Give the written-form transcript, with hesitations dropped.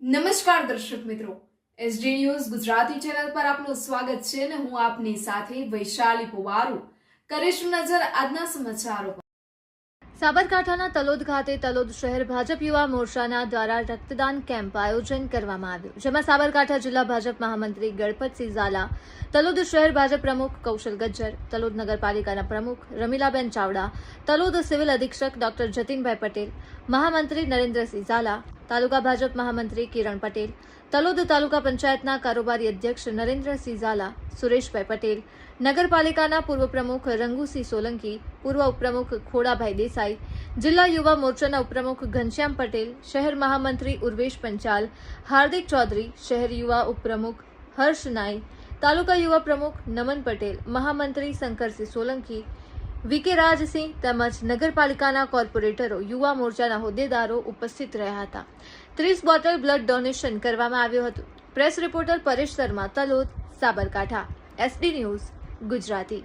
નમસ્કાર દર્શક મિત્રો, એસડી ન્યૂઝ ગુજરાતી ચેનલ પર આપનું સ્વાગત છે અને હું આપની સાથે વૈશાલી પુવારુ કરીશું નજર આજના સમાચારો પર। સાબરકાંઠાના તલોદ ખાતે તલોદ શહેર ભાજપ યુવા મોરચાના દ્વારા રક્તદાન કેમ્પ આયોજન કરવામાં આવ્યું, જેમાં સાબરકાંઠા જિલ્લા ભાજપ મહામંત્રી ગણપતસિંહ ઝાલા, તલોદ શહેર ભાજપ પ્રમુખ કૌશલ ગજ્જર, તલોદ નગરપાલિકાના પ્રમુખ રમીલાબેન ચાવડા, તલોદ સિવિલ અધિક્ષક ડોક્ટર જતીનભાઈ પટેલ, મહામંત્રી નરેન્દ્રસિંહ ઝાલા, તાલુકા ભાજપ મહામંત્રી કિરણ પટેલ, તલોદ તાલુકા પંચાયતના કારોબારી અધ્યક્ષ નરેન્દ્રસિંહ ઝાલા, સુરેશભાઈ પટેલ, નગરપાલિકાના પૂર્વ પ્રમુખ રંગુસિંહ સોલંકી, પૂર્વ ઉપપ્રમુખ ખોડાભાઈ દેસાઈ, જિલ્લા યુવા મોરચાના ઉપપ્રમુખ ઘનશ્યામ પટેલ, શહેર મહામંત્રી ઉર્વેશ પંચાલ, હાર્દિક ચૌધરી, શહેર યુવા ઉપપ્રમુખ હર્ષ નાઈ, તાલુકા યુવા પ્રમુખ નમન પટેલ, મહામંત્રી શંકરસિંહ સોલંકી, વીકે રાજસિંહ તેમજ નગરપાલિકાના કોર્પોરેટરો, યુવા મોરચાના હોદ્દેદારો ઉપસ્થિત રહ્યા હતા। 30 બોટલ બ્લડ ડોનેશન કરવામાં આવ્યું હતું। Press reporter Paresh Sharma, Talod, Sabarkantha, SD news Gujarati.